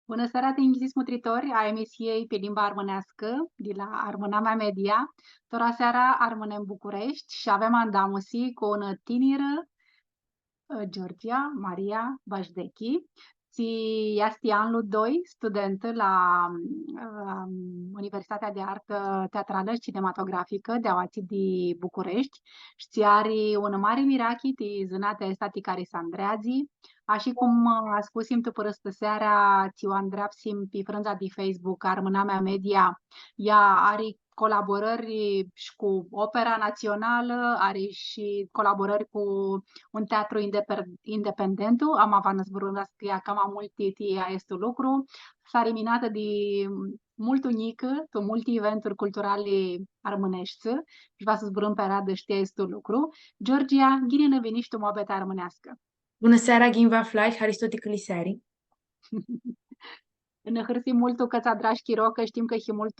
Bună seara, dinchizi nutritori a emisiei pe limba armânească de la Armâna Media. Tora seara Armâne în București și avem andamusi cu o tiniră, Georgia Maria Bajdechi. Si esti anul 2, studentă la Universitatea de Artă Teatrală și Cinematografică de Awați de București și are un mare mirachi de zânate estatica Andreazi, așa cum a spus tu părăstă seara, ți-o îndreapsim pe frânza de Facebook Armâna mea Media, ea are colaborări și cu Opera Națională, are și colaborări cu un teatru independent, am avut zburând scria cam mult a este lucru, s-a eliminată de mult unică, tu multe eventuri culturale armânești și va să zburăm pe radă știa este lucru. Georgia, ghine veniști tu mobeta armânească. Bună seara, Ghimva Flash, Aristoticului seari. Ne hârsi mult că ți-a dragi chiro, că știm că e mult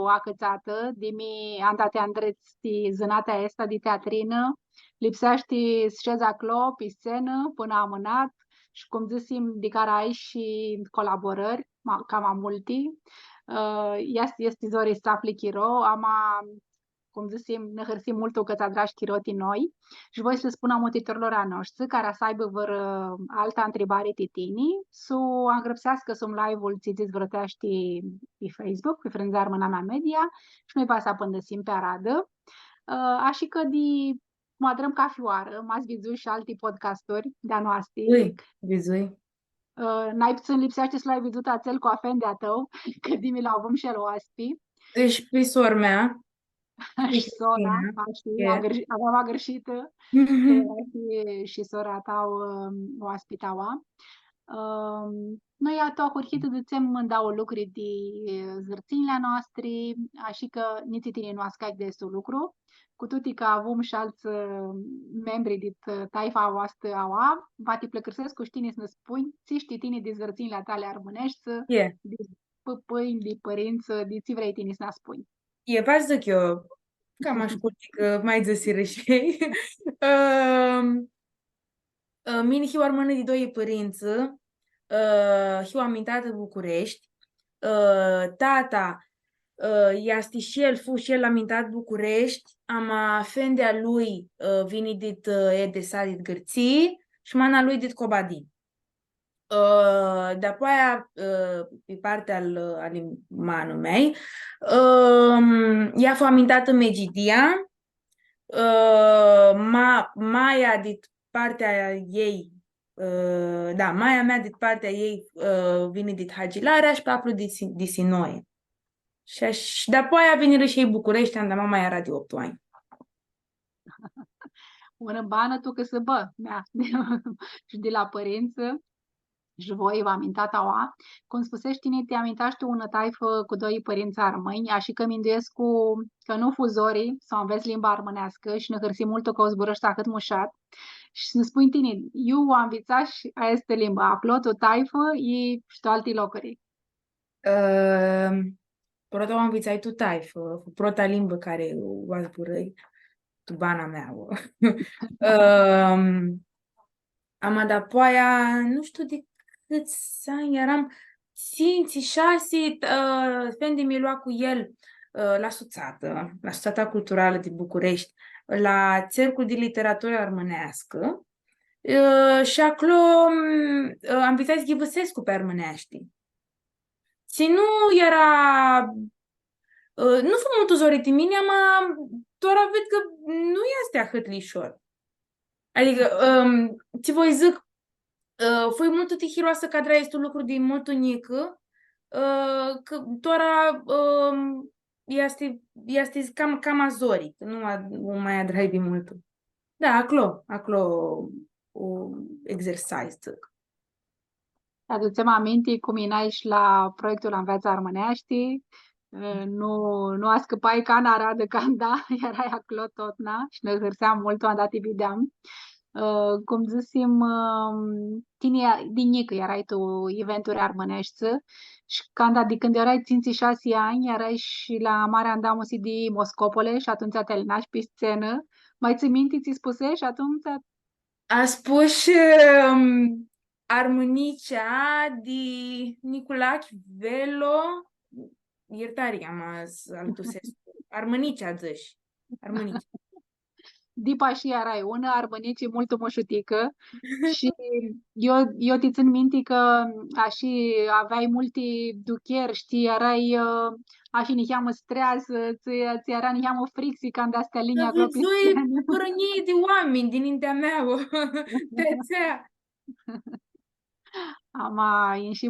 acățată, de mi andate andreți zânatea asta de teatrină, lipsește șeza acolo pe scenă până amânat și cum zisim de care ai și colaborări, cam multi. Este zori să afli chiro, ama cum zisim, ne hărsim mult că ți-a dragi chiroti noi și voi să spunem auditorilor a noștri care să aibă văr alta întrebare titini, să îngrăpsească sum live-ul ți vrătești pe Facebook, pe frânzar mâna mea media și noi pasa pândesim pe aradă. Așa că de mă adrăm ca fioară, m-ați vizut și alte podcasturi de-a noastre. Ui, vizui. N-ai puțin lipsește să l-ai vizut ațel cu afendea tău, că dimi la avem și el oaspi. Deci, pe sora mea, pe Și sora, Cristina, știi, aveam greșită, că era și sora ta o aspitaua. Noi ato curhită de țem dau lucruri de zărținile noastre, așa că nici tine nu ascai de este lucru. Cu toate că avem și alți membri din taifa voastră aua, va te plăcărsesc cu știne să ne spui, ți știi tine de zărținile tale armânești, e, de păpâini, de părinți, de ți vrei tine să ne spui. e, faci zic eu, cam aș curti că mai zăsire și ei. Mini hiu armână de doi părinți, hiu amintată București, tata, este și el, fu și el amintat București, ama fendea lui vini dit edesa dit gârții și mana lui dit cobadi. De-apoi, pe partea al manul mei, ea a fost amintată Megidia, Maia dit partea ei, da, Maia mea dit partea ei vine dit Hagilarea și paplu dit Sinoie. Și de-apoi a venit și ei București, unde mama era de 8 ani. Una bană tu că să bă, mea. Și de la părinți, și voi vă amintat aua, cum spusești tine, te amintaști tu una taifă cu doi părinți armâni, așa că minduiesc că nu fuzorii, să înveți limba armânească și ne hărsi mult că o zburăști cât mușat. Și ne spui tine, eu am învățat și aia este limba, acolo tu taifă e și tu alte locuri. Prota am învățat tu tai, prota limbă care o zburăi, tu bana mea. Am dat poaia, nu știu de câți ani eram, 5-6, Fendi mi lua cu el la Suțata Culturală din București, la Cercul de Literatură Armânească și acolo am vizat Ghivăsescu pe armânești. Și nu era, nu sunt mult uzoriti mine, ma doar văd că nu este ahătlișor. Adică, ți voi zic, foi mult tihiroasă cadra este un lucru de mult unică, că doar este cam azoric, nu mai adraibi mult. Da, acolo o exercise, zic. Aducem aminte cum erai și la proiectul Înveața Armânești, nu a scăpai ca în Arad, da, erai acolo tot, na, și ne hârseam mult, am dat vedeam. Cum zisim, tine din mică erai tu eventuri armânești și de când erai 5-6 ani, erai și la Marea Andamusi de Moscopole și atunci te alinași pe scenă. Mai ții minte, ți spuse și atunci A spus armânicea di Nicolae Velo, iertare mas altusescu. Armânicea zăși. Armânicea. Dipa și erai una, armănicii mult mușutică și eu ti țin minte că și aveai multi ducheri, știi, erai așa ni cheamă strează, ți era ni cheamă frixi când astea Să linia văzui glopistiană. părănie de oameni din intea mea, de aceea. Ama e și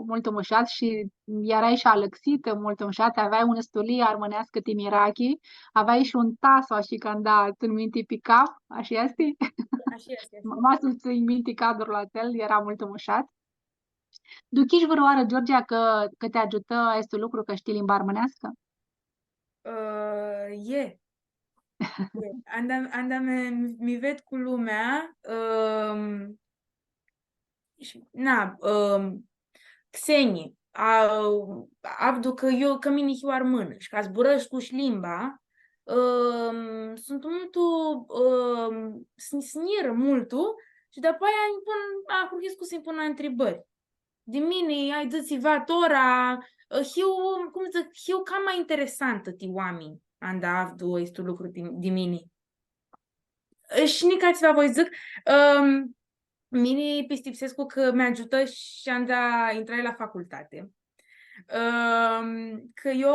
mult mușat și erai și alăxită, mult mușat, aveai un stulie armânească timirachi, aveai și un taso așa când da, țin minte pe cap, așa este? Așa este. Masul țin minte cadrul la tel, era mult mușat. Duchiși vârioară, Georgia, că te ajută este lucru că știi limba armânească? E. Andam mi ved cu lumea. Na, Xeni, abdu că mini hiu armână și ca zburăși cu limba, sunt multu, sniră multu și după aia îmi pun, acurhiscu să-mi pun întrebări. De mine, ai dățivat ora, hiu, cum zic, hiu cam mai interesantă ti oameni, anda avdu este lucru de mine. Și nica ți voi zic, mine pistipsescu că mi-ajută și am da intrare la facultate. Că eu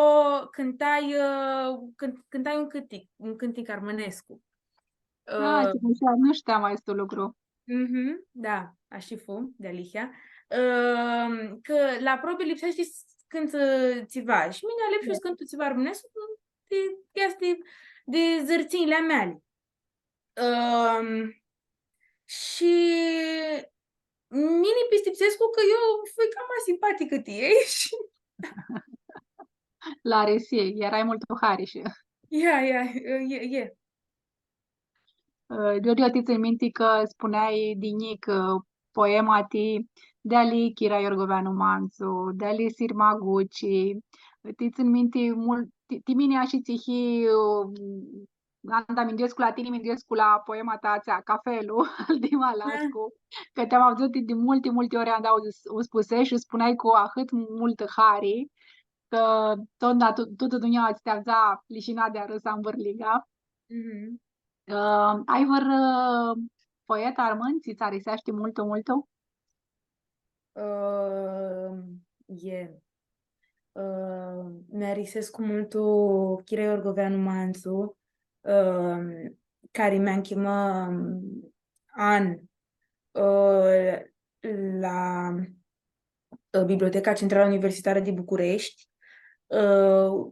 cântai un cântec armânescu. Nu știam mai este lucru. Da, aș fi fu, de Alihia. Că la probe lipsește când țiva. Și mine alep și când țiva armânescu de zărținile mele. Și mini pistipsescu că eu fui cam mai simpatică tie și La Resiei, erai mult hariș. e. Eu ti țin minte că spuneai dinic poema ti de ali Chira Iorgoveanu Manțu, de ali Sirma Gucci, ti țin minte mult, timine și țihi Anda Mindescu la tine, Mindescu la poema ta țea, Cafelul, din Malascu, că te-am auzit de multe ori am o spuse și spuneai cu ahât mult hari, că tot dunia îți te-a lișina de râs în vârliga. Ai văr poeta armân, ți țarisești mult. E. Mi-arisesc multu Chira Iorgoveanu Manțu, care mi-a chemă an la Biblioteca Centrală Universitară de București.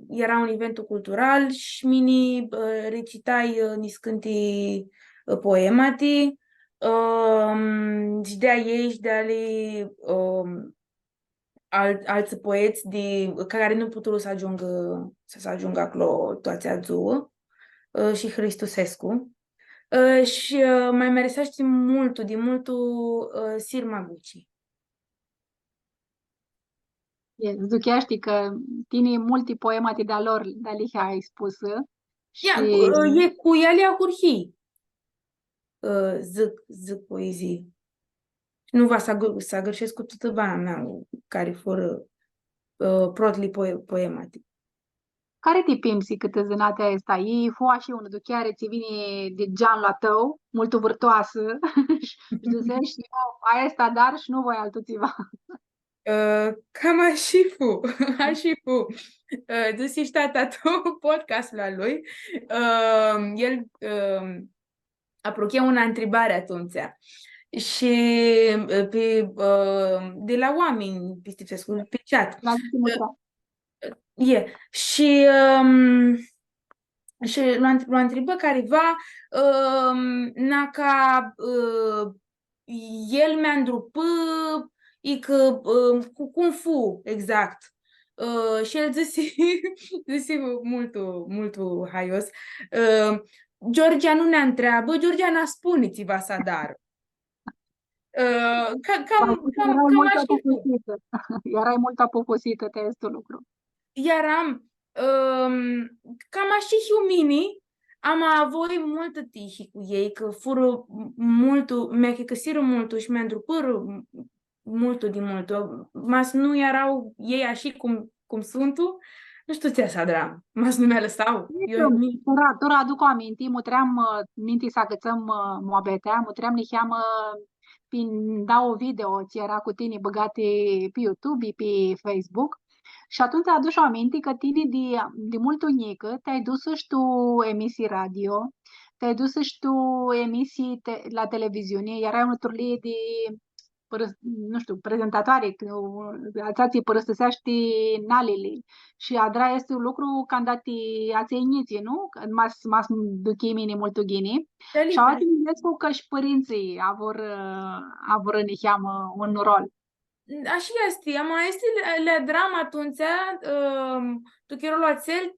Era un event cultural și mini recitai niscânti poemati și de-a ei și de-a alți poeți care nu putut să ajungă acolo toate azu și Hristusescu. Și mai meresește de multul Sirma Gucci. Zucheaști că tine multi poemati de-a lor, de-a lihe ai spus. Și E cu Ialia Hurhi. Zic poezii. Nu va să găsesc cu toată bana mea care fără protli poemati. care te pimsi câte zânatea asta? E foa și unul care ți vine de gean la tău, mult vârtoasă, și zicești, aia asta dar și nu voi altuțiva. Cam așa fu. Dusi tata tu podcastul la lui. El aprochea una întrebare atunci. Și de la oameni pistipsescu, pe chat. Și l-a întrebat careva ca el mi-a îndrupă e că cum fu exact. Și el zise mult haios. Georgia nu ne întreabă, Georgia ne spune ți-va să dar. Cam așa fu. Erai mult apoposită, testul lucru. Cam așa și mini, Ама voi multă tihi cu ei, că fură multul, mi-a chicăsiră multul și mi-a îndrupără multul din multul. Mas nu erau ei așa cum sunt tu, nu știu ce să dram. Mas nu mi-a lăsau. Eu, Tora aduc aminti, mutream minti sa gățăm moabetea, mutream liheam prin da o video, ți era cu tine băgate pe YouTube, pe Facebook. Și atunci aduci o aminti că tine de mult unică te-ai dus și tu emisii radio, te-ai dus și tu emisii la televiziune, era un turlie de nu știu, prezentatoare, ați părăstăsești nalele. Și adra este un lucru când ați iniție, nu? Mas duchii mine mult ghini. Și au ați că și părinții avur niheamă un rol. Așa este, ama este le drama atunci, tu chiar la cel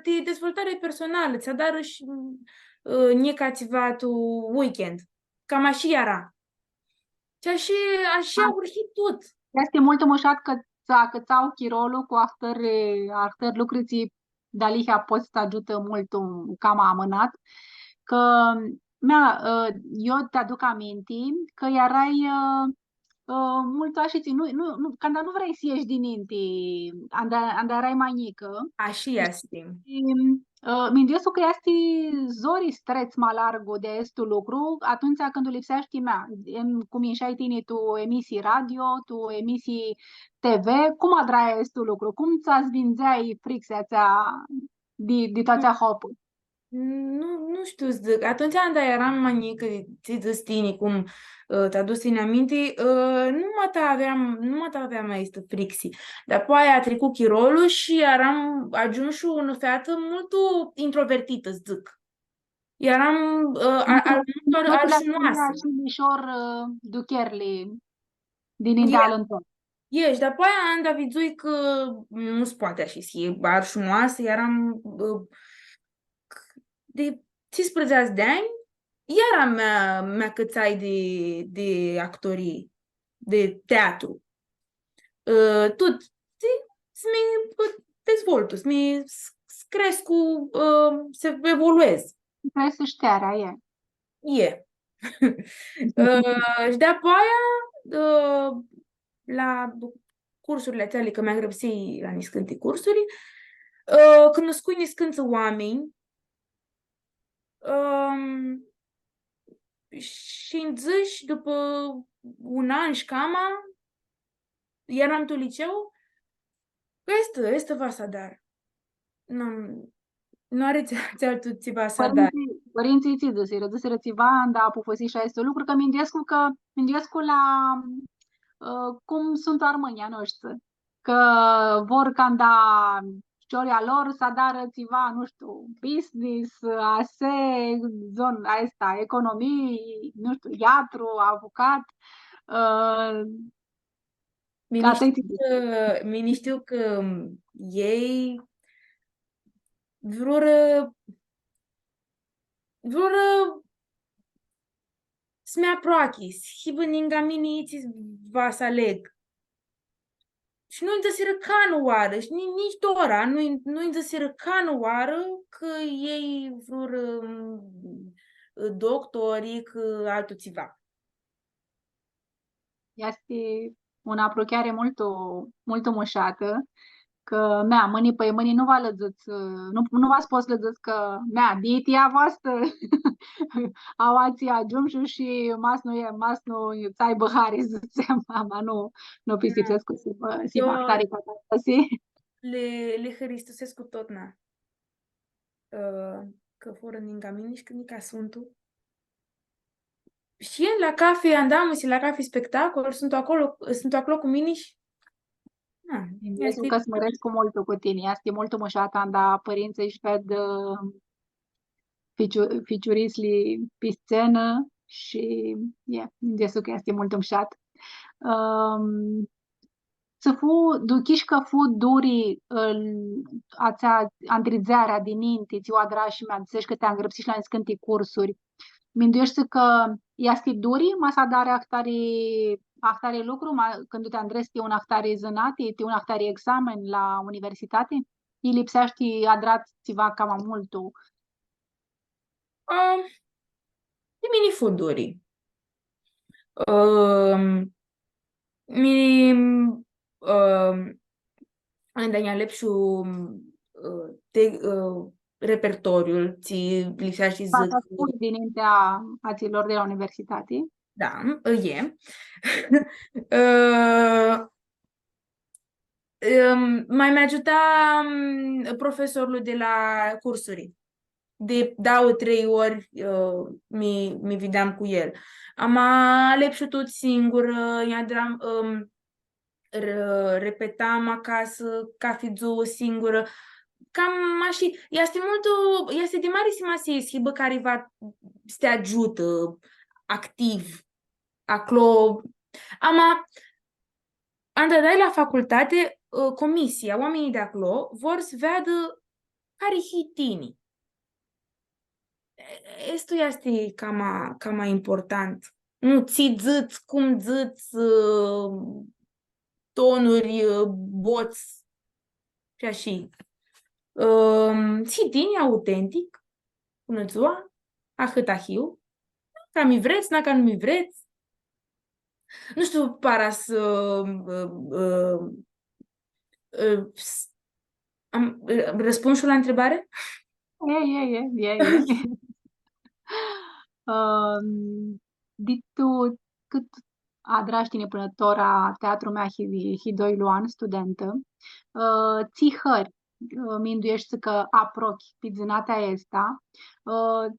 de dezvoltare personală, ți-a dat și negativa tu weekend. Cam așa era. Și așa a urhit tot. Este mult mușat că ți-au chirolul cu ahtări lucruții dalihea poți să ajută mult cam amânat. Că eu te aduc aminti că erai mult așa, când nu vrei să ieși din inti, când erai mai mică. Așa este. Mindesul că este zori streț mai largo de estul lucru, atunci când o lipsești mea, cum ieșai tine tu emisii radio, tu emisii TV, cum adraia estul lucru? Cum ți-ați vinzeai frixea de toate hopul? Nu știu, zic. Atunci când eram mai mică, ți zis tine cum te-a dus în aminte, nu mă aveam mai este frixi. Dar apoi a trecut chirolul și eram ajuns și o fată mult introvertită, zic. Eram arșinoasă. Și mișor ducherli din ideal în tot. Ești, dar apoi am dat vizui că nu se poate așa să fie arșinoasă, eram de 15 de ani, iar mea cățai de actorie, de teatru. Tot, să-mi dezvoltă, să-mi cresc să evoluez. Trebuie să șteara, e. E. Și de apoi, la cursurile tale, că mi-am grăbsit la niscânte cursuri, când născui niscânță oameni, și în zici, după un an și cama, eram tu liceu, este Vasadar. Nu are ți-altul ți Vasadar. Părinții ți dăsiră țiva, da, pufosi și este lucru, că mindiescu la cum sunt armânia noștri. Că vor canda șoria lor să dară țiva, nu știu, business, ase, zona asta, economii, nu știu, iatru, avocat. Mi știu că ei vreo să-mi aproachis, hiba ninga mini ți va să aleg. Și nu-i dăsiră cană oară, și nici Dora, nu-i dăsiră cană oară că ei vreo doctorii, că altul țiva. Este una apropiare mult mușată, că mea, mâini nu va lăzăți, nu v-ați spus lăzăți că mea, dietia voastră ați ajung și mas nu ți aibă hari, ziceam, mama, nu pisipsesc cu si bactarii ca asta. Le Hristusesc cu tot, na. Că fără ninga miniș, că nica sfântul. Și la cafe andam și la cafe spectacol, sunt acolo cu mine și este că smăresc cu mult cu tine, este mult mușată, dar părinții își ved ficiurisli pe scenă și desu că este mult mușat. Să fu duchiși că fu duri ațea andrizearea din inti, ți-o adrași mi-a că te-am grăpsit la înscânti cursuri. Minduiești că este duri, masa dare ahtare lucru, când te andresti un ahtare zânati, un ahtare examen la universitate, îi lipsești adrat țiva cam multul. Um, de mini-fooduri. Um, mi Andania lepšu repertoriul, ți lipsea și zic, Asta spui dinaintea aților de la universitate. da, e. Uh, mai mi-ajuta profesorul de la cursuri. De 2-3 ori mi vedeam cu el. Am alepșut tot singur, repetam acasă, cafețul singură. Cam așa. Este de mare se schimbă careva te ajută activ. Acolo. Am dat la facultate, comisia, oamenii de acolo vor să vadă care hitini. Esto este cam mai important. Nu ții zâți, cum zâți, tonuri, boți și așa. Hitini autentic, bună ziua, ahâta hiu, ca mi vreți, na ca nu mi vreți. Nu știu, para să am răspunsul la întrebare? E. Ditu cât adraștine până tora teatru mea hidoi luan studentă, țihări, minduiești că aprochi pizzinata esta,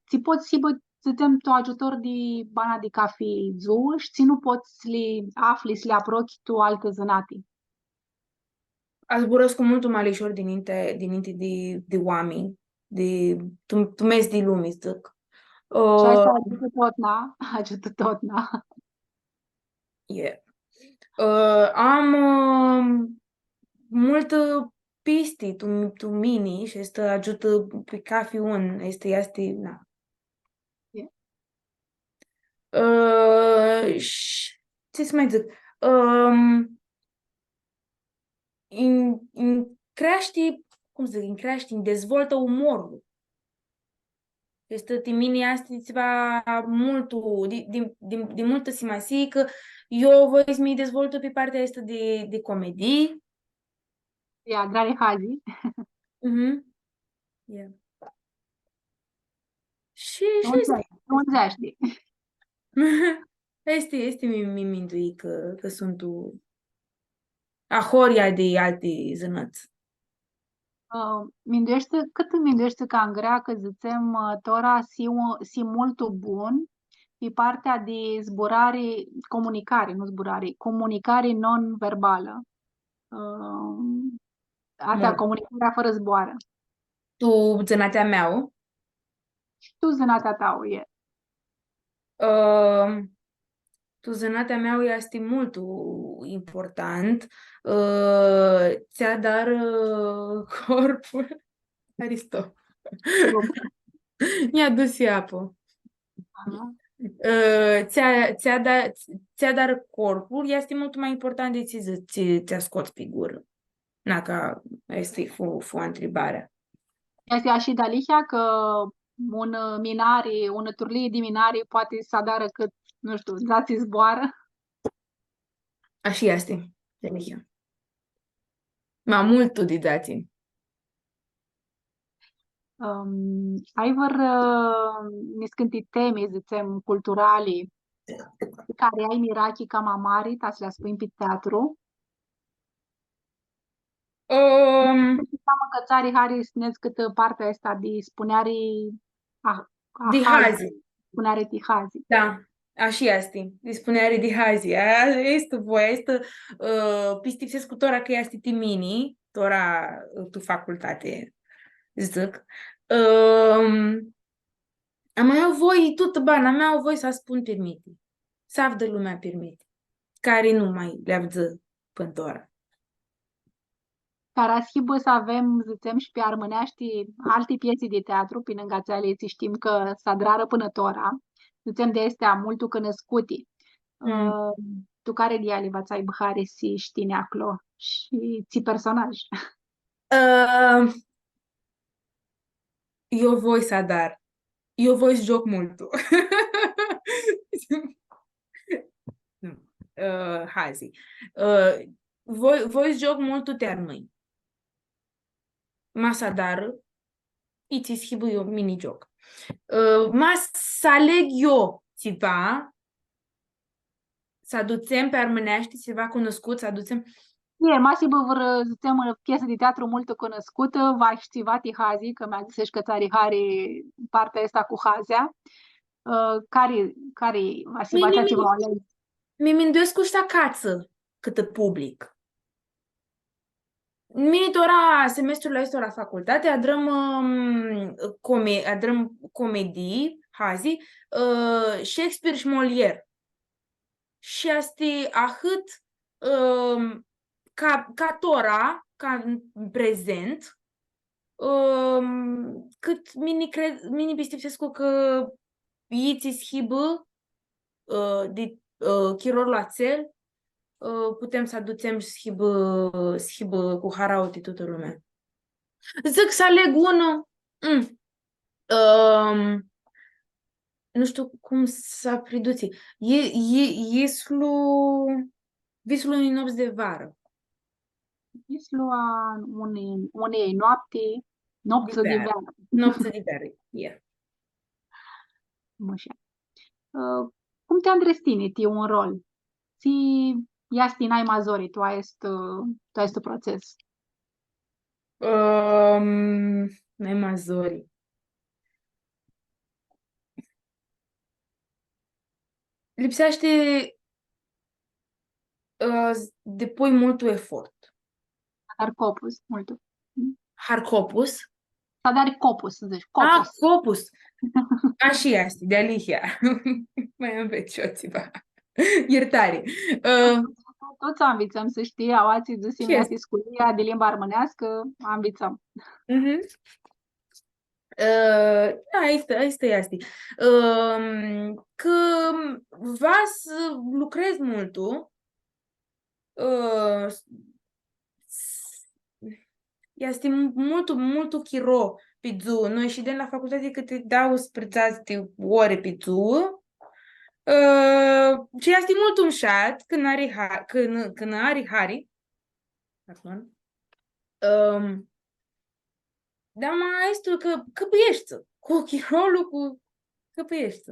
ți poți si zitem tu ajutor de bana de cafi zu și nu poți li afli să le aprochi tu altă zânati. Zburăsc cu mult mai ușor dinainte de oameni, tu mezi de lume, zic. Și asta ajută tot, na? Ajută tot, na? Yeah. Am multă piste, tu mini și asta ajută pe cafi un, este, na. Yeah. Ce să mai zic? Crește, cum să zic, crește, dezvoltă umorul. Este timini astăzi va mult, de multă simasi că eu voi să mi dezvoltă pe partea asta de comedii. Yeah, grare hazi. Yeah. Și Nu înțelegi. este mi mintui că sunt ahoria de alte zânăți. Cât minduiește ca în greacă, zicem, tora si mult bun pe partea de zburare, comunicare non-verbală. Asta, comunicarea fără zboară. Tu, zânatea mea, Tu zânatea ta, e. tu zânatea mea este mult important. Ți-a dar corpul. Aristo. Mi-a dus apă. Ți-a dar corpul, este mult mai important de ți-a scos pe gură. Dacă este fu întrebarea. Este și dalihia că un minare, un turlie de minare poate să dară cât, nu știu, dați zboară. Așa este, dalihia. Mai mult tu de dați. Ai văr niscânti teme, zicem, culturali care ai mirachi ca mamari, ta să le spui pe teatru. Seama că țarii hari spuneți cât partea asta de spunearii Dihazi. Spuneare tihazi. Da, așa este. De spuneare dihazi. Este voia, este pistipsesc cu tora că este timini, tora tu facultate, zic. Am eu voi, tot bana mea, o voi să spun permite. Să avdă lumea permite. Care nu mai le avdă pântora. Care aschibă să avem, zicem, și pe armânești alte piese de teatru, prin îngațaleții știm că s-adrară până tora. Zicem de astea multul că născuti. Tu care de ele v-ați ai băhare si știne acolo și ți personaj? Eu voi să dar. Eu voice joc mult. Nu. Hazi. Voice joc mult termini. Masadar, iți schibu eu mini joc. Mas saleg eu ceva, să aducem pe armânești ceva cunoscut, să aducem. Masi bă zicem o piesă de teatru mult cunoscută, vai știva Hazi, că mi-a zis că țari are partea asta cu Hazea. Care va fi Mi ceva alei? mi îndoiesc cu ăștia cață câtă public. Minitora semestrul ăsta la facultate adrăm comedii, Hazi, Shakespeare și Molière. Și asta ahât ca tora, ca în prezent, cât mini Bistipsescu că iți schibă de chiror la țel, putem să aducem schibă cu harauti toată lumea. Zic să aleg unul. Nu știu cum să priduți. Visul unui nopți de vară. Visul unei nopți de vară. Nopți de vară, yeah. Așa. Cum te andrestini ti un rol? Si iasti n-ai mazori, tu este proces. N-ai mazori. Lipsește depui mult efort. Dar copus, mult. Harcopus? Dar copus, zici, Ah, copus. copus. Așa este, de alihia. Mai am pe ceva. Iertare. Toți învățăm să știi, ați zis mi este sculia de limba armânească, învățăm. Asta este. Că va să lucrez mult. Este mult chiro pe zi. Noi și de la facultate că te dau sprățați de ore pe zi. Și este mult umșat când are hari. Dar mai este că păiești. Cu chirolul, că păiești.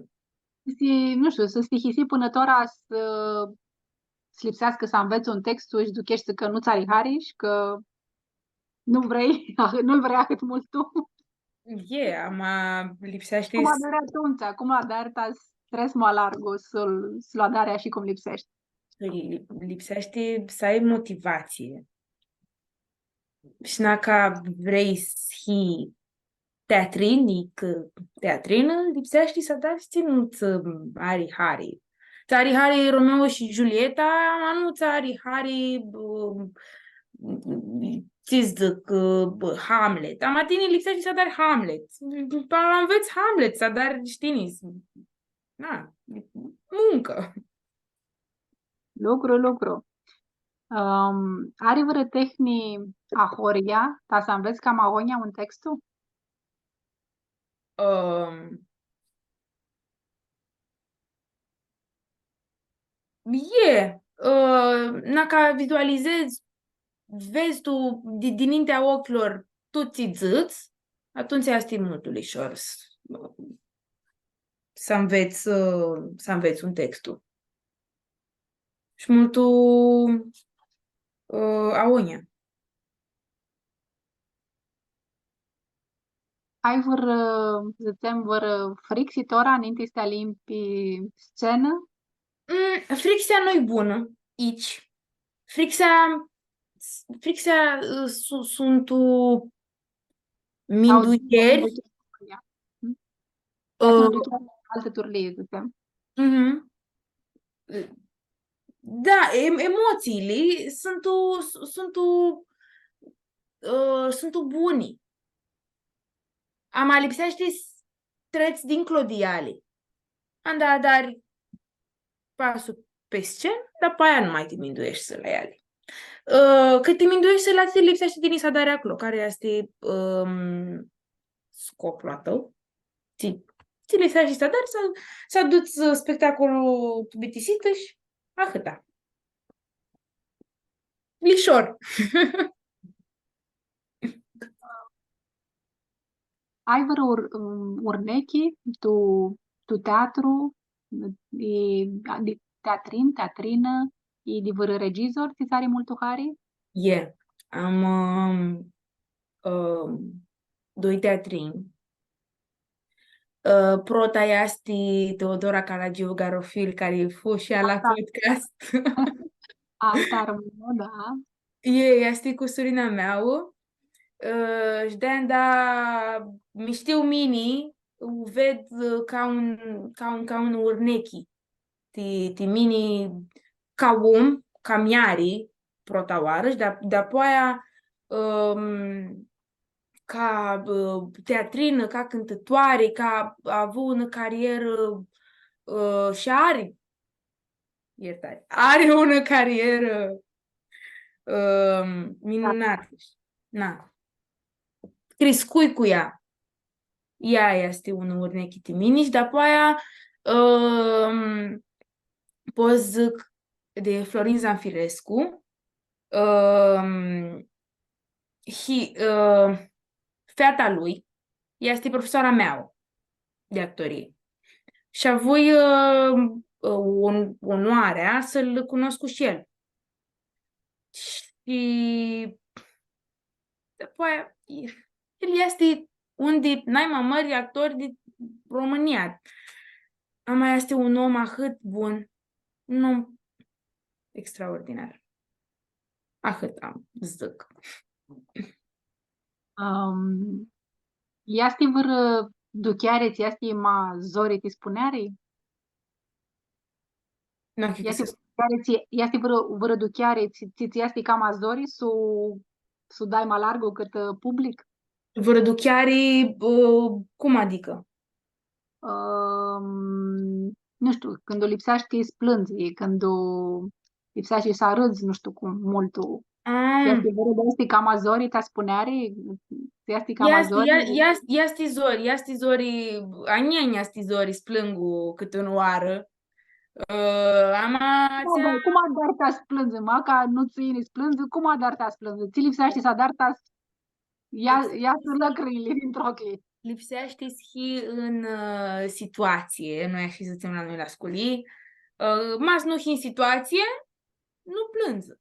Nu știu, să stihisi până tora să lipsească să înveți un text și duchești că nu ți-ari hari și că nu vrei, nu-l vrei atât mult tu. Ma lipsește... Cum adare atunci, cum adare ta stres mai largo să-l adare și cum lipsește. Lipsește să ai motivație. Și dacă vrei să fii teatrină, lipsește să dai ținut Ari Hari. Țari Hari Romeo și Julieta, nu țari Hari ți zic Hamlet. Am tine lipsește să dai Hamlet. Înveți Hamlet, să dai știni. Na, muncă. Lucru. Are vreo tehni ahoria, ta să înveți cam ahonia un textul? Dacă vizualizezi, vezi tu dinaintea ochilor tu ți ziți, atunci este mult ușor să înveți un textul. Și multul ahonia. Ai vreo frixitora înainte să te alimbi pe scenă? Fricția nu-i bună aici. Fricția sunt minduieri. Alte turlie, zicem. Da, emoțiile sunt buni. Am lipsește treți dincolo de ele. Dar pasul pe scenă, dar pe aia nu mai te minduiești să la ele. Că te minduiești să la te lipsește din isadarea acolo, care este scopul tău. ți le și să dar s-a dus spectacolul bitisită și atâta. Lișor. Ai vreo urnechi, tu teatru, de teatrină, e de vreo regizor, ți are mult hari? Am doi teatrini. Prota este Teodora Caragiu Garofil, care a fost și ea la podcast. Alta română, da. Este cu surina mea. Și de da mi știu mini, o ved ca un urnechi. Ti mini ca om, ca miari, protaoară, și de-apoi ca teatrină, ca cântătoare, ca a avut una carieră și are una carieră minunată. Na. Crescui cu ea. Ea este un urnechi timini și de-apoi pot zic de Florin Zanfirescu și fata lui este profesoara mea de actorie. Și a voi onoarea să-l cunosc și el. Și apoi el este un din mai mari actori din România. Ama este un om atât bun, un om extraordinar. Atât am zic. Este vreo duchiareți, este ma zori ti spuneari? Nu știu Este vreo duchiareți, ți este cam a zori su dai mai largo cât public? Vreo chiar cum adică? Nu știu, când o lipsești îți plângi, când o lipsești să râzi, nu știu cum, mult. Este vorba de cam a zori, ta spuneari? Este cam a zori? Este zori, anieni este zori, splângu câte o oară. Cum a dar ta splânge, mă, ca nu ți splânge, cum a dar ta splânge? Ți lipsește să dar ta ia să lăcrile dintr-o clip. Lipsește și în situație, noi aș fi să la noi la școlii, mas nu și în situație, nu plânză.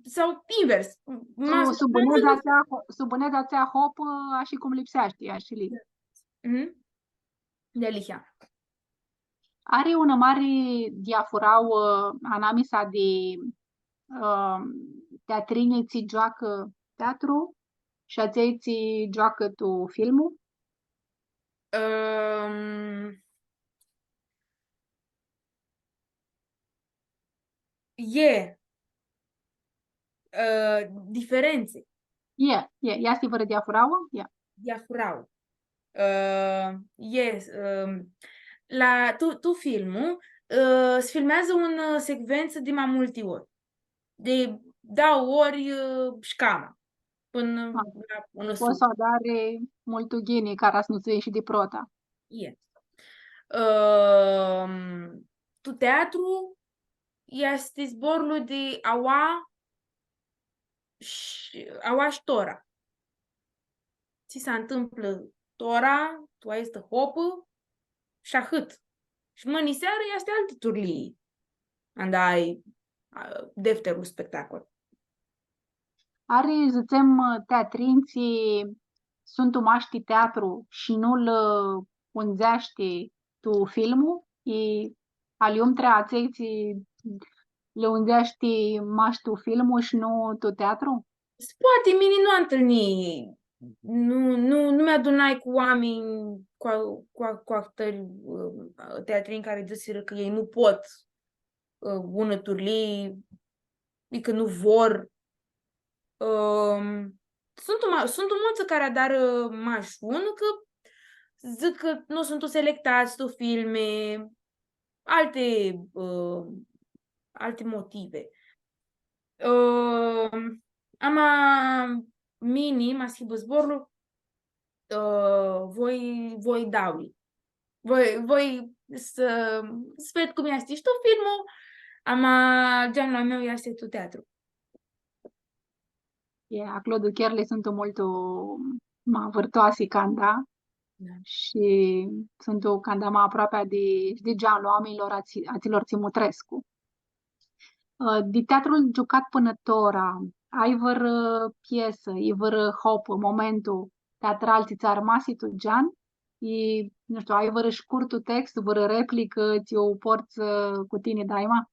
Sau invers. Subâneța țea hop, așa cum lipsește, așa li. De lihea. Are una mare diafurau anamisa de teatrini ți joacă teatru și aței ți joacă tu filmul? Diferențe. Este fără diafurau? Diafurau. La tu filmul se filmează o secvență de mai multe ori. De ori șcama. Până la una poți să dare mult geni care să nu ți și de prota. Tu teatru este zborul de aua și tora. Ți se întâmplă tora, tu ai este hopă și ahât. Și mâine seară este alte turlii. Andai defterul spectacol. Are, zicem, teatrinții sunt umaști teatru și nu-l unzeaște tu filmul? E alium treaței le unzeaște maști tu filmul și nu tu teatru? Poate mine nu am întâlnit. Nu mi-adunai cu oameni, cu actori teatrini care zisiră că ei nu pot ună turlii, că nu vor. Sunt mulți care dar mașun că zic că nu sunt selectați tu filme, alte motive. Ama mini, ma schimb zborul, voi daui. Voi să ved cum este și tu filmul, ama genul meu este tu teatru. Acolo chiar le sunt molto ma virtuosi canda Da. și sunt o canda mai aproape de genul oamenilor aților Țimutrescu. De teatrul jucat până tora, ai văr piesă, ai văr hop, momentul teatral ți ți-a rămas tu Gian? Nu știu, ai văr scurtul text, văr replică, ți-o porți cu tine daima?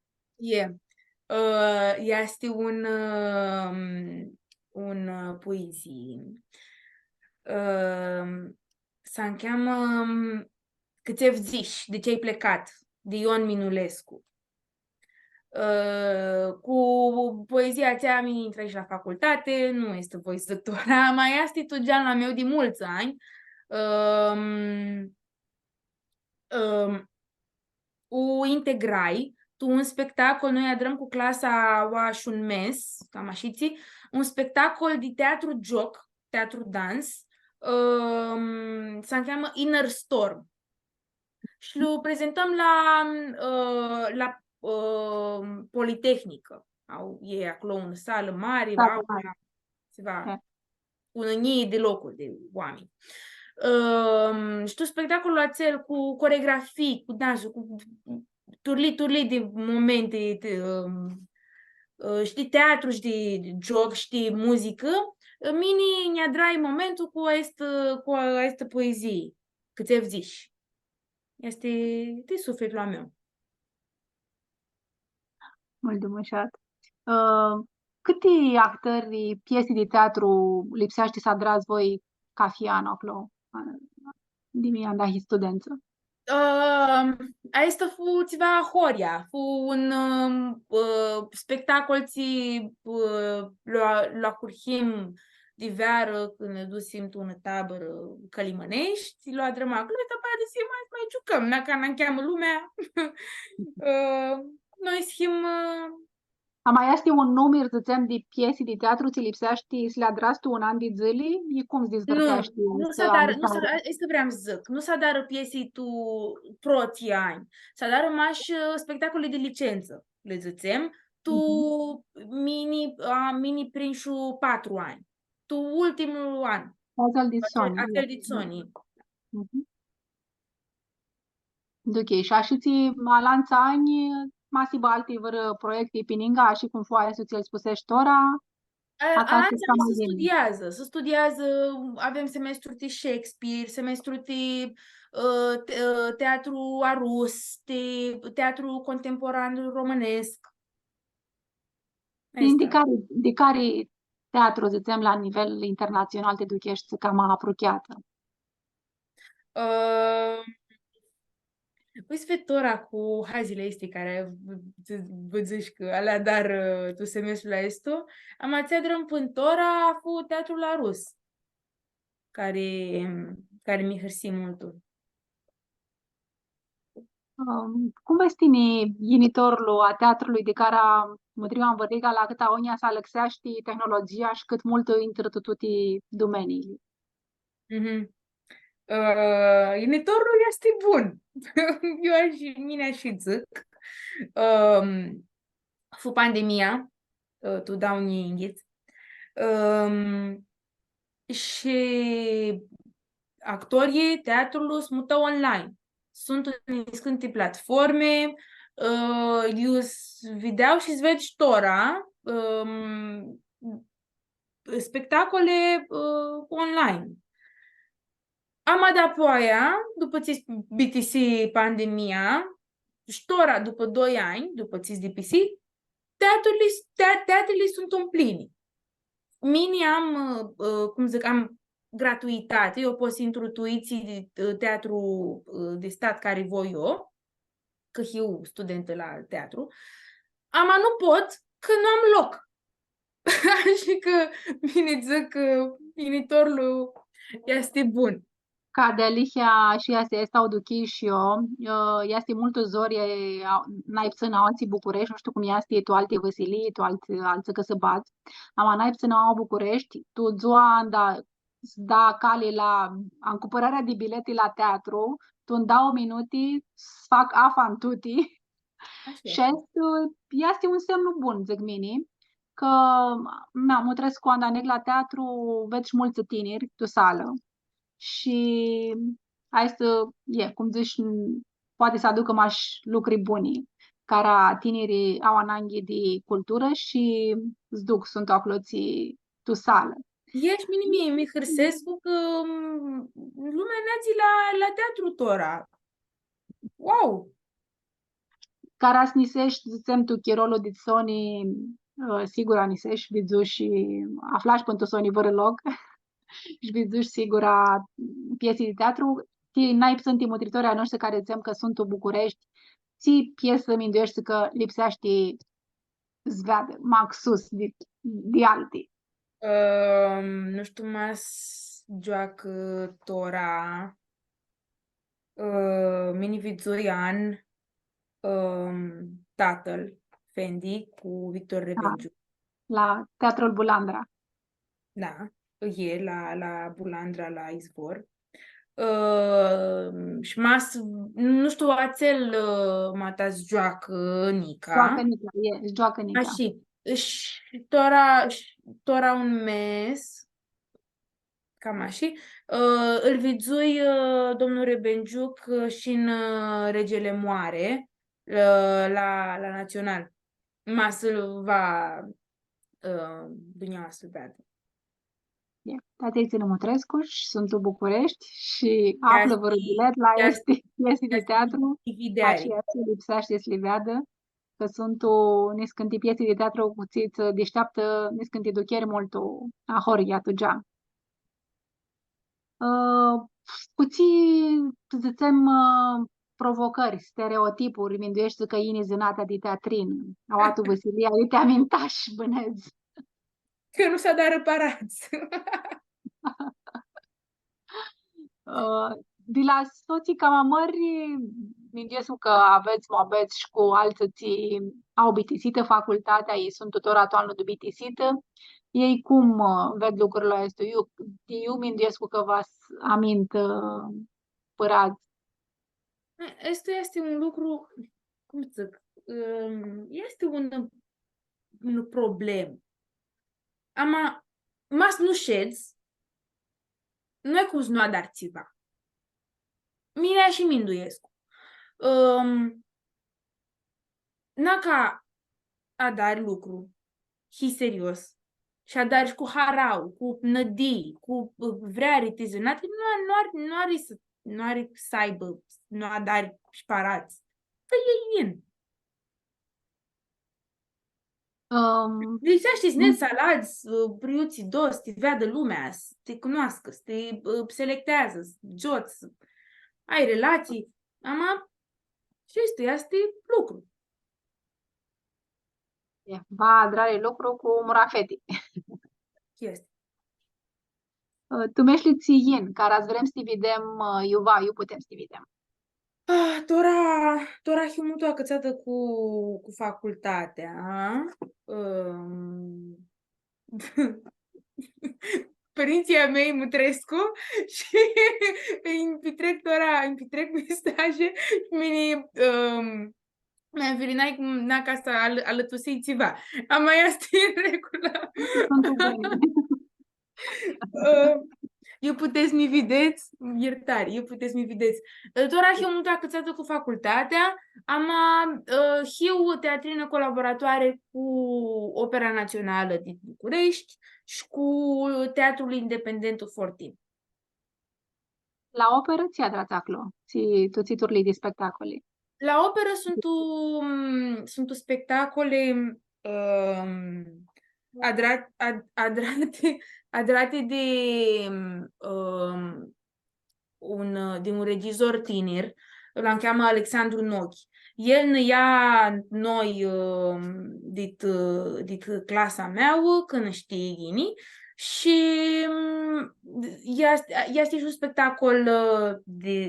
Este un poezie. Se încheamă Câți zici, de ce ai plecat, de Ion Minulescu. Cu poezia aceea mi intră și la facultate, nu este voi doctora, mai este tot genul meu de mulți ani. O integrai tu un spectacol, noi adrăm cu clasa oaș un mes, cam așiții, un spectacol de teatru joc, teatru dans, se cheamă Inner Storm. Și îl prezentăm la Politehnică. E acolo în sală mare, un mii de locuri de oameni. Și tu spectacolul acel cu coregrafii, cu dansul, cu turli de momente, știi, teatru, știi, joc, știi, muzică, mini ne-adrai momentul cu această poezie, câți zici. Este de sufletul meu. Mult dumășat. Câte actori, piese de teatru lipsește să adrați voi ca fiano acolo, din anda și studență? Asta fu ceva Horia, fu un spectacol la curhim de vară când ne dusim tu în tabără Călimănești, la drăma acolo, după aia de mai jucăm, dacă ne încheamă lumea. Noi schim... Mai este un număr, zicem, de piese de teatru ți lipsește să le adrați tu un an de zile? E cum se dezvârtește? Este vreau să zic, nu s-a dat piesii tu proții ani, s-a dat rămas spectacole de licență, le zicem, tu mini prinșu 4 ani, tu ultimul an, acel de Sony. Ok, și așa ți alanța ani, masiv alte proiecte pininga, și cum foaia să ți-l spusești ora? Alanța se studiază, avem semestru de Shakespeare, semestru de teatru arus, de teatru contemporan românesc. De care teatru, zicem, la nivel internațional te duchești cam apropiată? Păi svetora cu hazile este care vă zici că alea dar tu semestrul la esto, am ația drăm pântora cu teatrul la rus, care mi hărsi mult. Cum este initorul a teatrului de care mătrima învăriga la câta onia să alexești tehnologia și cât mult intră tututi domenii? Initorul este bun. Mine și zic. Fu pandemia, tu dau inghiț. Și actorii teatrului sunt mută online. Sunt în scânte platforme, vedeau și vezi ștora spectacole online. Ama de-apoia, după ce BTC pandemia, ștora după 2 ani, după ce DPC, teatrele sunt umplini. Mini am gratuitate, eu pot să intru tuiții de teatru de stat care voi eu, că eu studentă la teatru, ama nu pot, că nu am loc. Așa că bine zic că vinitorul este bun. Ca de alihia și asta o duchi și eu, este multă zori, n-ai până alții București, nu știu cum este, tu alte Văsilii, tu alții că se bat, ama n-ai până au București, tu zoa da cale la cumpărarea de bilete la teatru, tu îmi dau minuti, fac afan tuti și este un semn bun, zic mini, că mă trăiesc cu Andanec la teatru, vezi și mulți tineri, tu sală. Și hai să, cum zici, poate să aducă mași lucruri bune, care tinerii au ananghi de cultură și zduc, sunt acloții tu sală. Ești mi hârsescu că lumea neații la teatru tora. Wow! Cara snisești, zicem tu, chirolul de Sony, sigur anisești, vizu și aflași pentru Sony vără loc, și vizu și sigura piesii de teatru, ti n-ai sunt mutritorii noștri care zicem că sunt în București, ți piesă minduiești că lipsește zveadă, maxus de alții. Nu știu, joacă tora Mini Vizuian, tatăl Fendi cu Victor Rebenciu. La Teatrul Bulandra. Da, e la Bulandra, la Izvor. Și nu știu, ațel matas joacă Nica. Joacă Nica, joacă Nica. Și tora un mes, cam așa, îl vizui domnul Rebenciuc și în Regele Moare, la Național. Masă va dunia să vadă. Tatei ține Mutrescu și sunt în București și află vă bilet la piese de teatru. Aceea se lipsește să le vadă, că sunt o nescânti piese de teatru cuțiță deșteaptă, nescânti ducheri mult a horia tu già. Puțin, zicem, provocări, stereotipuri, minduiești că ini zânata de teatrin. Au atu Vasilia, eu te amintași, băneți. Că nu s-a dat reparați. De la soții camamări, minduiești că aveți și cu alții au bitisită facultatea, ei sunt tutora toamnă de bitisită. Ei cum ved lucrurile astea? Eu minduiesc că vă amint părați. Este un lucru, cum să zic, este un problem. Mas nu ședzi, nu ai cum să nu adar ceva. Mirea și Minduiescu. N-ca adar lucru, și serios, și adar și cu harau, cu nădii, cu vreari tizionate, nu are să aibă, nu adar și parați. Că e in. Lipsește net salați, priuții dos, te vadă lumea, să te cunoască, să te selectează, să joci, să ai relații. Și este lucru. Va drare lucru cu murafeti. Este. Tu meșli țien, care ați vrem să te vedem, eu putem să te vedem. Tora e mult acățată cu facultatea. Părinții mei Mutrescu și îmi petrec mesaje și mi-am virinat na ca să alătusei ceva. Am mai asta în regulă. Eu puteți mi vedeți, iertare, eu puteți mi vedeți. Tora eu mult acățată cu facultatea, am eu teatrină colaboratoare cu Opera Națională din București și cu Teatrul Independentul Fortin. La operă ți-a dat acolo, toți turile de spectacole. La operă sunt spectacole adrate de un regizor tineri, l-am cheamă Alexandru Nochi. El ne ia noi dit clasa mea, când știi ghini, și este și un spectacol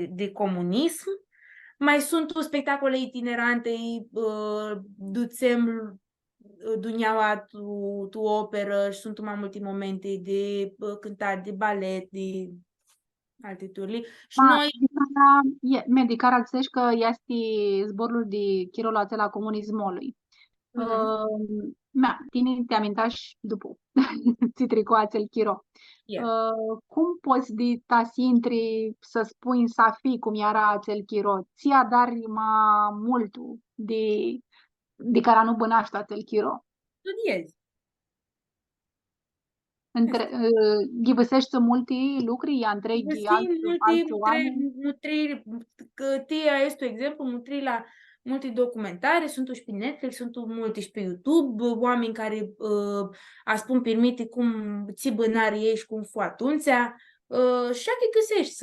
de comunism. Mai sunt spectacole itinerante, duțem Duneaua tu operă și sunt mai multe momente de cântat, de balet, de alte turli. Și noi Medicar ațești că este zborul de chirol la comunismului. Tine te amintași după citricoațel chiro. Cum poți de ta să intri să spui să fi cum era acel chiro? Ți-a dar ma multul de care nu bănaști acel chiro. Studiezi. Ghivăsești multe lucruri, ea întregi alți oameni. Că tia este un exemplu, nutri la multe documentare, sunt și pe Netflix, sunt multe și pe YouTube, oameni care spun permite cum ți bănari ei și cum fu atunci, și că găsești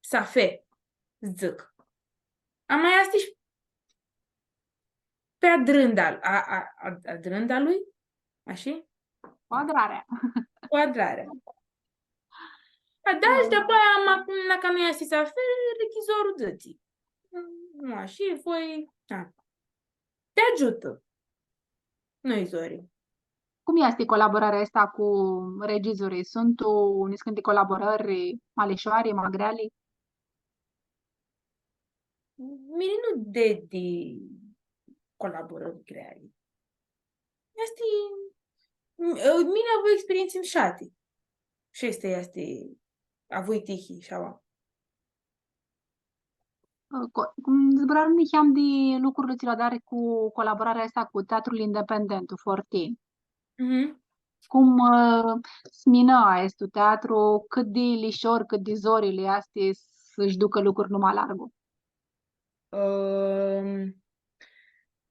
să fe, zic. Am mai asta și pe adrânda lui, așa? Quadrarea. Da, și după aia am acum la cam ea să fe rechizorul dății. Nu, așa, voi... Te ajută. Noi, Zori. Cum este colaborarea asta cu regizorii? Sunt unii colaborări maleșoare, magreale? Mine nu de colaborări greale. Este... Mine avut experiențe în șate. Și este avut tihi, așa. Zbrarul mi-am de lucrurile ți dare cu colaborarea asta cu Teatrul Independent, Fortin. Cum smina este teatru, cât de lișor, cât de zorile astea să-și ducă lucruri numai largul.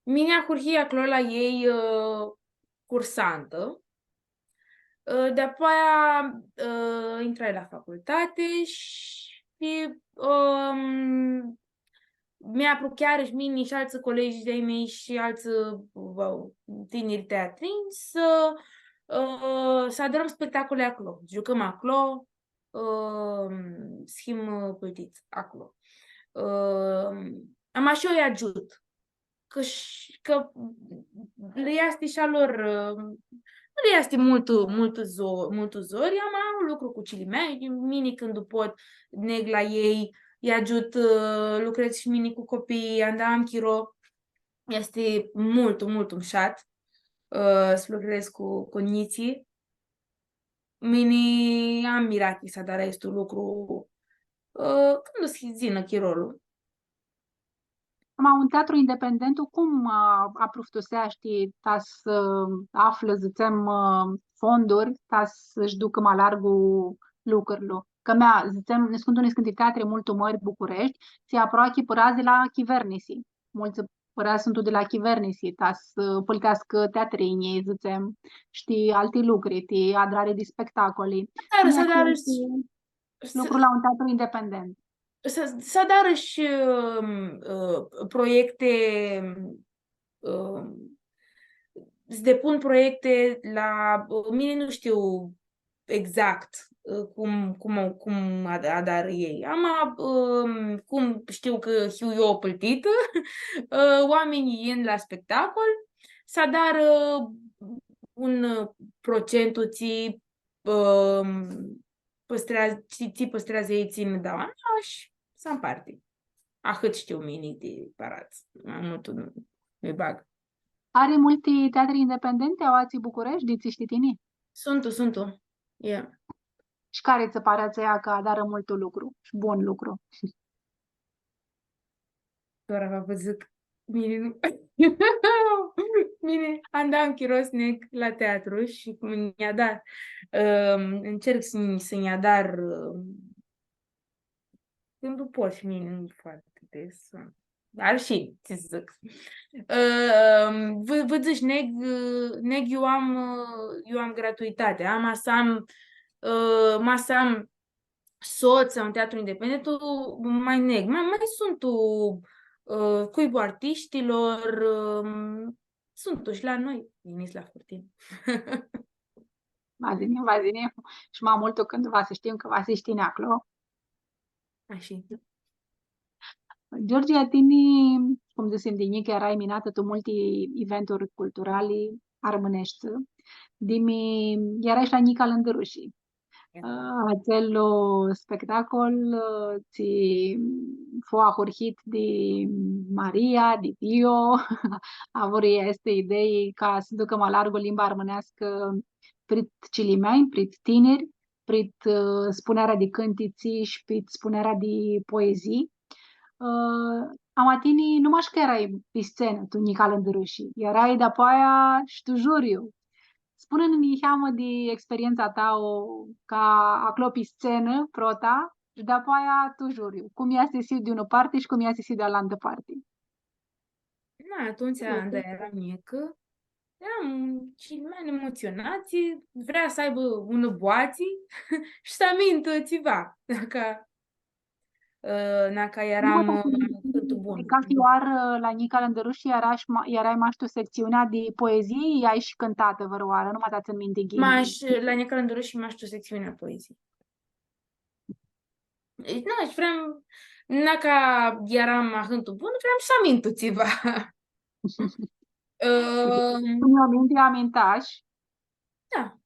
Mine hurhia acolo la ei cursantă. De-apoi intrai la facultate și mi-a chiar și mine și alți colegi de-ai mei și alți tineri teatrini să aderăm spectacole acolo. Jucăm acolo, schimb pătiți acolo. Am așa îi ajut. Că le este și a lor, nu le este mult zori, am lucru cu cele mei, mine când pot neg la ei, îi ajut, lucrez și mine cu copii, am chiro, este mult umșat să lucrez cu niții. Mine am mirat să dar este un lucru când o să zină chirolul. Un teatru independent, cum aprofitosești ta să află, zicem, fonduri, ta să-și ducă mai largul lucrurilor? Că zicem, ne sunt unii teatre mult mări București, se aproape părazi la Chivernisi. Mulți părazi sunt de la Chivernisi, ta să plătească teatrinii, zicem, știi, alte lucruri, adrare de spectacole. Lucrul la un teatru independent. Să dară și proiecte, îți depun proiecte la... Mine nu știu exact cum adar ei. Cum știu că hiu eu plătită, oamenii ies la spectacol, să dar un procentul ți păstrează ei țin de oameni și să împarte. Cât știu mine de parați. Mult nu-i bag. Are multe teatre independente, au ații București, de știi tine? Sunt. Yeah. Și care ți pare ația că adară mult lucru și bun lucru? Doar vă zic, mine andam chirosnec la teatru și cum mi-a dat, încerc să-mi dar când nu pot și mine nu foarte des. Dar și, ce să zic. Vă zici, neg eu am gratuitate. Am soț în teatru independent, mai neg. Mai sunt cuibul artiștilor, sunt și la noi, veniți la Fortin. Va zine. Și mai mult când va să știm că va să știne acolo. Așa. Georgia, tine, cum zicem, din că erai minată tu multe eventuri culturale armânești, dimi, erai și la Nica Lândărușii. Acel spettacolo ti fu ahurhit de Maria, de Dio, avuri este idei ca să ducă mai larg o limba armânească prit cilimeni, prit tineri, prit spunerea de cântiții și prit spunerea de poezii. Amatini nu maș că erai pe scenă, tu Nical Îndărâși, erai de-apă aia și tu juriu. Spune-mi, Heamă, de experiența ta ca acolo pe scenă, prota, și de-apă aia tu juriu. Cum ea se simte de una parte și cum ea se simte de altă parte. Na, atunci, da, eram mică, eram cei mai emoționați, vrea să aibă un boații și să amintă ceva, dacă Nu, eram cât bun. ca fioar la Nica Lândăruș și erai maștu secțiunea de poezie, ai și cântată văroară, nu mă dați în minte ghini. La necălăndără și m-aș o secțiunea poezii. Nu, și vreau, dacă eram ahântul bun, vreau să amintu ceva. Nu aminte, amintaș. Da,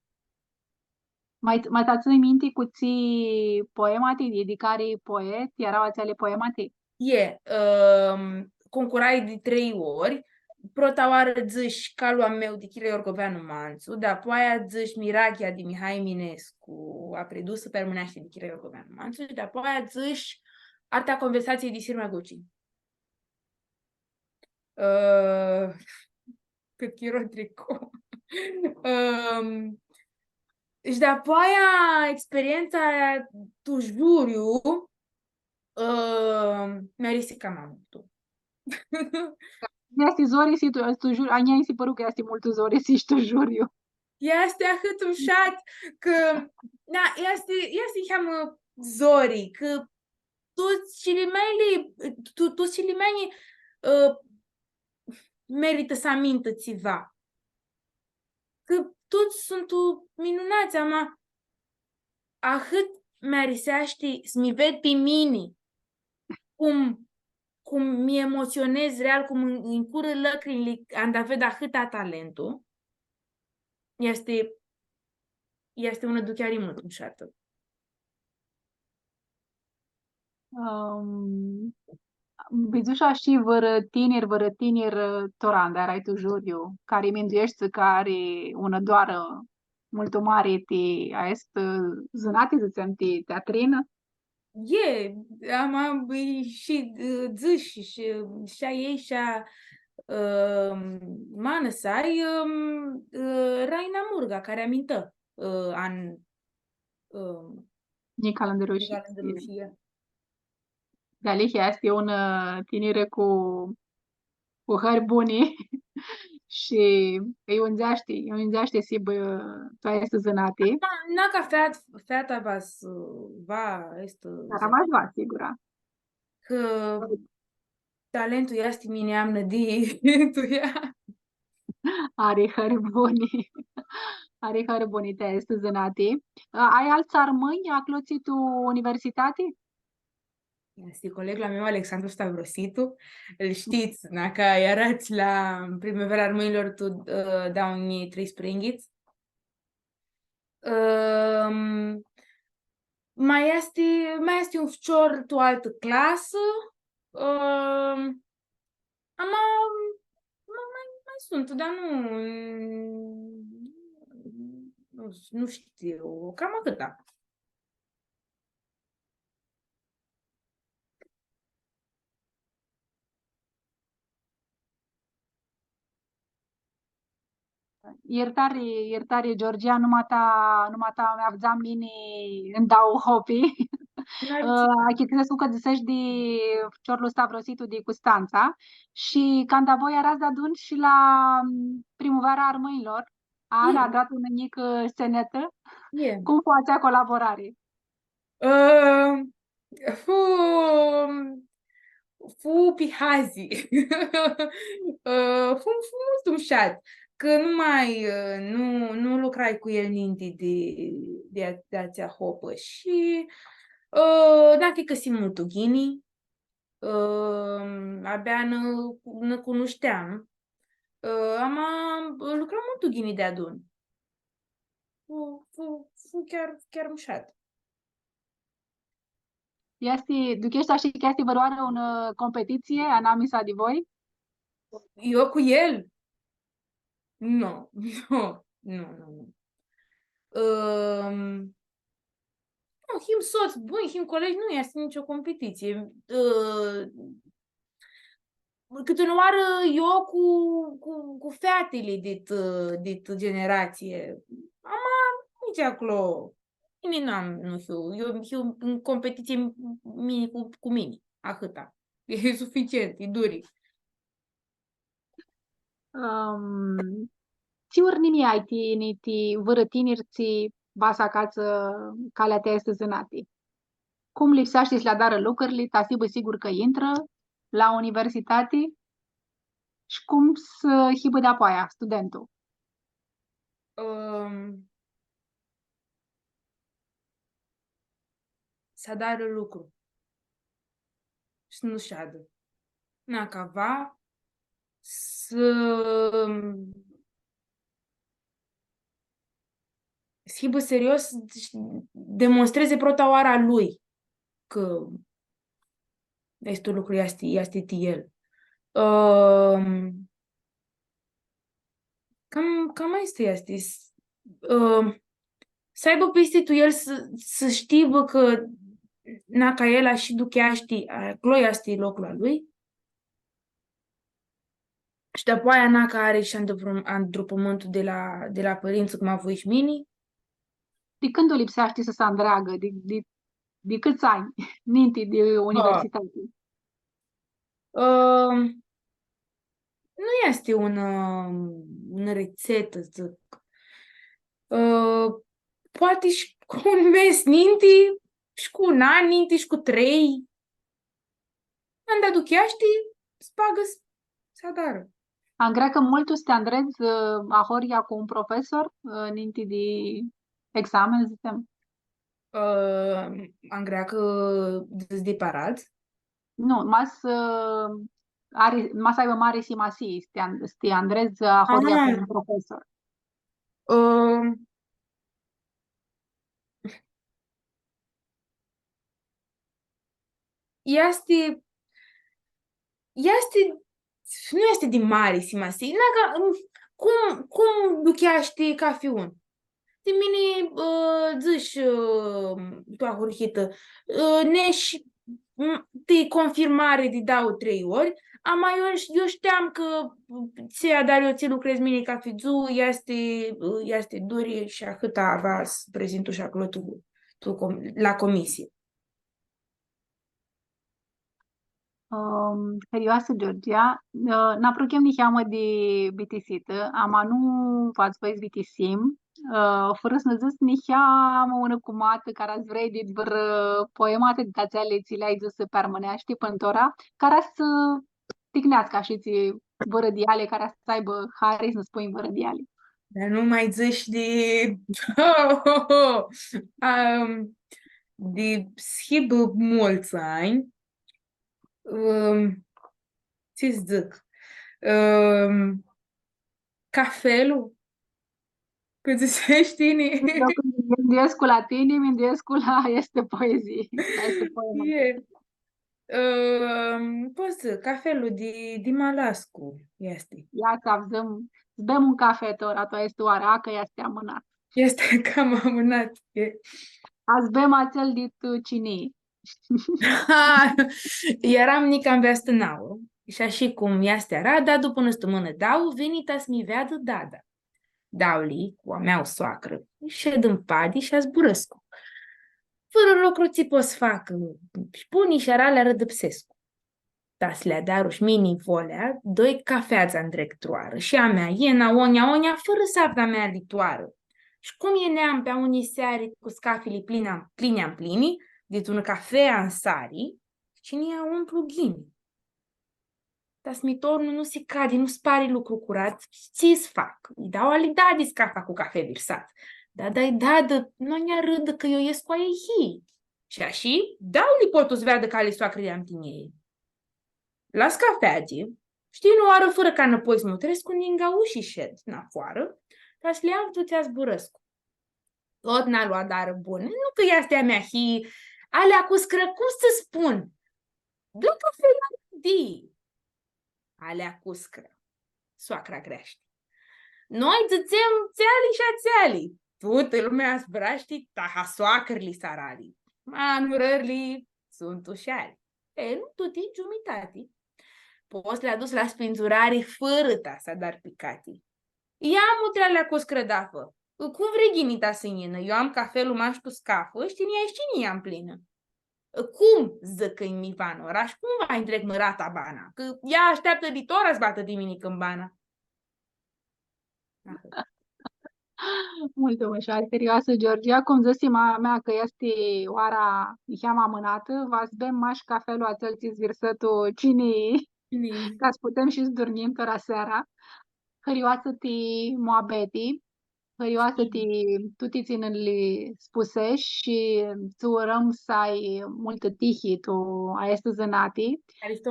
Mai dați în minte cu ții poemati, de care poet, erau ațele poemati? concurai de 3 ori, prota oară zici calul meu de Chile Iorgoveanu Manțu, dar apoi zici Mirachia de Mihai Eminescu, a predusă pe românește de Chile Iorgoveanu Manțu, și apoi zici Arta conversației de Sirma Gucci. Cât chiro trico. Și de apoi experiența tu juriu mi-a riscat mai mult. Este zori si tu jur, a mea si păru că este mult zori si tu juriu. Este atât ușat că na, este cheamă zori, că toți cilimeni merită să amintă ceva. Că toți sunt minunați, ama ahât merisește să-mi ved pe mine cum mi emoționez real, cum îmi cură lăcrimile, am da ved ahâta talentul, este una chiar mult ușată. Bizușa și vără tineri toran, dar ai tu juriu, care minduiești care una doară mult mare te a est zânate să te teatrină? Am și zici și a ei și a mană să ai Raina Murga, care amintă an Nica Lândărușii. Andalusia. Galihia este un tinere cu hări bune și îi unzeaște si bă, tu este zânate, Naca feata va este dar rămas va, sigura. că talentul este mine amnă de tu ea. Are hări bune. Are hări bune, te este zânate. Ai alți armâni, acloții tu universitate? Este colegul meu, Alexandru Stavrositu. Îl știți, dacă erați la Primăvara Armăilor, tu dau unii 3 springhiți. Mai este un ficior tu altă clasă. Mai sunt, dar nu știu, cam atâta. Iertare, Georgia, numata mi-avzam mine în dau hopi. Achii crescut că zisești de ciorlu Stavrositu de Custanța și când voi erați de adun și la primăvara armăilor, Ana a dat un mic scenetă. Cum facea colaborare? Fu pihazi. Fu mult ușat. Că nu lucrai cu el ninti de ația hopă și dacă că simt mult ghini, abia ne cunoșteam. Am lucrat mult ghini de adun. fu chiar mușat. Este, duchești așa că este văroare o competiție, anamisa de voi? Eu cu el? Nu, nu. Um, nu, him soț bun, him colegi, nu este nicio competiție. Câte o oară eu cu fetele dit generație. Ama nici acolo. Nimeni nu știu. Eu în competiție mini cu mine. Atâta. E suficient, e duri. Ți urnimi ai ti vărătinirți basa cață calea te este zânati. Cum lipsește să le dară lucrurile, ta sigur că intră la universitate și cum să hibă de apoaia studentul. Să dară lucru. Și nu șadă. Na cava să schibă serios demonstreze protaoara lui că este un lucru este el. Cam este. Să aibă peste tu el să știe că ca el și ducheaști, acolo este locul la lui. Și după aia ca are și andrupământul de la părinți, cum a voi și mini. De când o lipsește să se îndreagă? De câți ani? Ninti de universitate. Nu este una rețetă, zic. Poate și cu un mes ninti, și cu un an ninti, și cu 3. Anda ducheaști, spagă sadară. Am grecă multul te andrezi a horia cu un profesor ninti de examen, zicem. Am greacă de parat. Nu, mas aibă mare simasi, te andrezi a horia cu un profesor. Nu este de mare simasi. Cum ducheaști ca fiun? De mine zici tu a hurhită neși te confirmare de dau 3 ori, ama eu știam că ți-a dar eu ți lucrezi mine ca fizu, este duri și atâta avea să prezintu și acolo tu la comisie. Serioasă, Georgia, naprokem ni cheamă de bitisită, ama nu v-ați văzut bitisim, fără să ne zis ni cheamă una cumată care ați vrei de vră poemate de tația lețile ai zis să permânești pântora, care să tignească așa ți vărădiale, care să aibă hari să spui vărădiale. Dar nu mai zici de schibă mulți ani. Ce-ți zic? Cafelul? Că zicești tine. Eu când gândesc la tine, gândesc la este poezie. Este poema. Poți zic, cafelul de Malascu este. Ia să bem un cafe, tora, to este oara, că este amânat. Este cam amânat. Azi bem acel dit cine. Eram nica în veastănau. Și așa cum este arada, după o stămână dau, venita să mi veadă dada. Dauli, cu a mea o soacră, șed în padi și a zburăscu. Fără lucru ți poți facă, și puni și aralea rădăpsescu. Tas le-a daruș mini volea, 2 cafeața în directoară, și a mea iena onia, fără sapna mea litoară. Și cum e neam pe unii seari cu scafile plini, dit un cafea în sari, cine ia umplu ghini. Tas mitornul nu se cade, nu spari lucru curat, ți-ți fac. Îi dau alidadi scafa cu cafe virsat. Da, nu ne râdă că eu ies cu aia. Și așa, dau-li potul să vadă ca le soacră de-am tinei. Las cafeații, știi, nu oară fără ca înapoi să mă tresc cu ninga ușii șed în afoară, dar să le iau tu ți-a zburăscu. Tot n-a luat dară bun. Nu că ea stea mea, alea cu scră, cum să spun? Dă cafea di. Alea cu scră. Soacra crește. Noi țățem țeali și țeali. Toată lumea zbraști, taha soacrli sarali. Manurări sunt ușari. Nu tuti giumitati. Poți le-a dus la spințurare fără tasa, dar picati. Ia mutrealea cu scrădafă. Cum vrei ghinita săină? Eu am cafelul maș cu scafă, știnia și am plină. Cum, zăcă-i miva în oraș, cum va întreg mărata bana? Că ea așteaptă ditora să bată diminică în bana. Multă mășare serioasă, Georgia. Cum zis mea că este oara miheama amânată, vas bem maș cafelul ațel ți zvirsătul cine ca să putem și să dormim tora seara. Hărioasă-ti moabeti, hărioasă-ti tuti ținând-li spuse și ți urăm să ai multă tihi tu a este zânati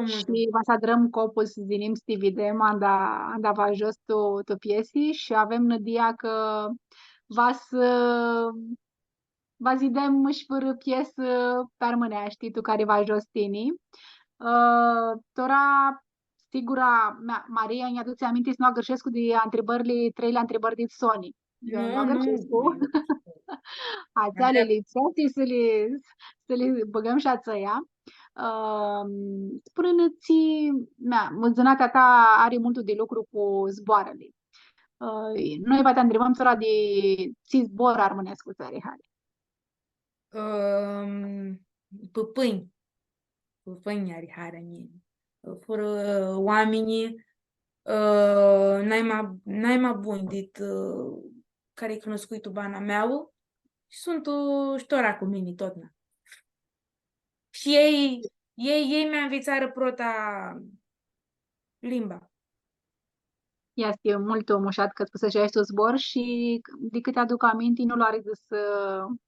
și va să adrăm copul să zinim să te vedem anda va jos tu piesi și avem nădia că va zidem și fără piesă permânești tu care va jos tini. Tora sigura Maria îmi aduce aminte să nu greșesc de întrebările, treile întrebări de Sony. Eu nu greșesc cu ațeale lipsește să le băgăm și ațăia. Spune-ți, zânata ta are multul de lucru cu zboarele. Noi va te întrebăm țara de ți zbor armânesc cu țării, hai. Păpâni. Păpâni are harănie. Fără oamenii n-ai mai bun dit care-i cunoscut tu bana meu și sunt ștora cu mine tot. Și ei mi-a învățat prota limba. Este mult mușat că spus așa este zbor și de câte aduc aminte, nu l-are zis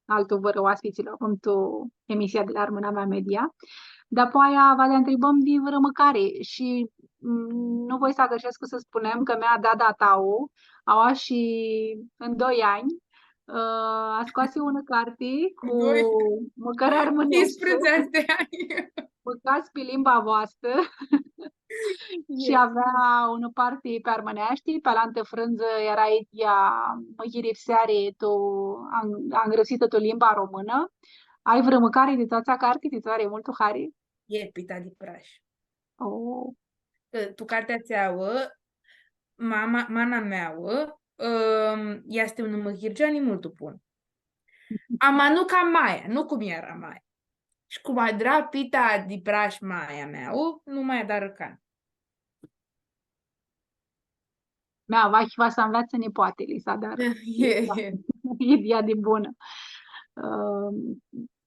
altul vără oaspeților, cum tu emisia de la Armâna mea media. Dar apoi va le întrebăm de vără măcare și nu voi să greșesc să spunem că mi-a dat datau, au și în 2 ani, a scoase una carte cu măcare armânește. Măcați pe limba voastră. Și avea una parte permânești, pe altă frânză era ea măghiripseare am grăsită tu limba română. Ai vreo mâncare de toată carte, de toare multă hari? E pita de praș. Oh. Tu cartea țeauă, mana meauă, este un măghirgeani mult bun. Ama nu ca Maia, nu cum era Maia. Și cum adra pita de praș Maia meau, nu mai da răcan. Mea, va să învețe nepoatele, să dar ideea de bună.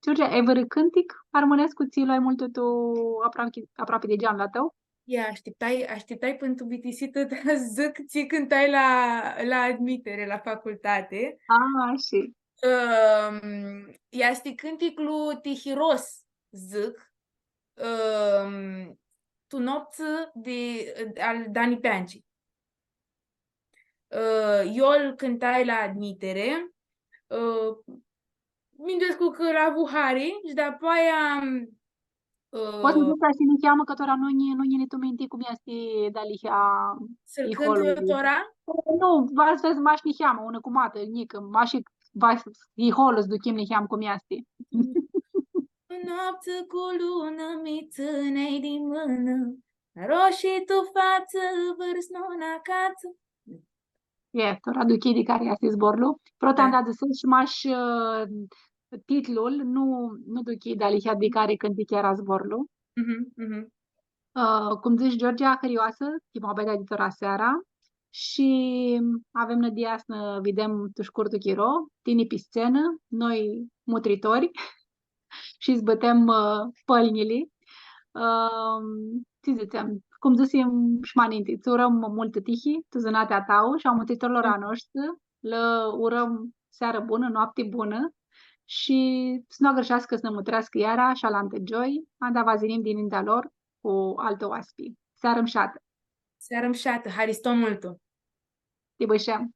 Georgia, ai văzut cântic armânesc cu ții luai mult tu aproape de geam la tău? Așteptai pentru bitisită, dar zic, ți cântai la admitere, la facultate. Și? Este cânticul Tihiros, zic, tu nopți al Dani Peanci. Eu îl cântai la admitere, mi-ndescu că la Vuhari și de-apoi Poți să zici că ne cheamă că tora nu ne tu minti cum este dalihea să-l cânt eu tora? Nu, astăzi m-aș ne cheamă, una cu mată, nică, m-aș iholă să ducem ne cheamă cum este. Noapte cu lună mi țânei din mână, roșii tu față, vârsnona cață. Tora duchei de care este zborlu. Protan da și m-aș titlul, nu duchei dalihea de care cânti chiar zborlu. Cum zici, Georgia, cărioasă, timp abia de tora seara, și avem nădia să vedem tu scurtul chiro, tine pe scenă, noi mutritori și zbătem pălnile. Ce ziceam, cum zicem șmaninti, îți urăm multă tihi, tu zânatea tău și a mutritorilor a noștri, le urăm seară bună, noapte bună și să nu greșească să ne mutrească iara și alante joi, anda va zinim din intea lor cu altă oaspi. Seară-mi șată. Seară-mi șată, Hariston multul. Te bășeam.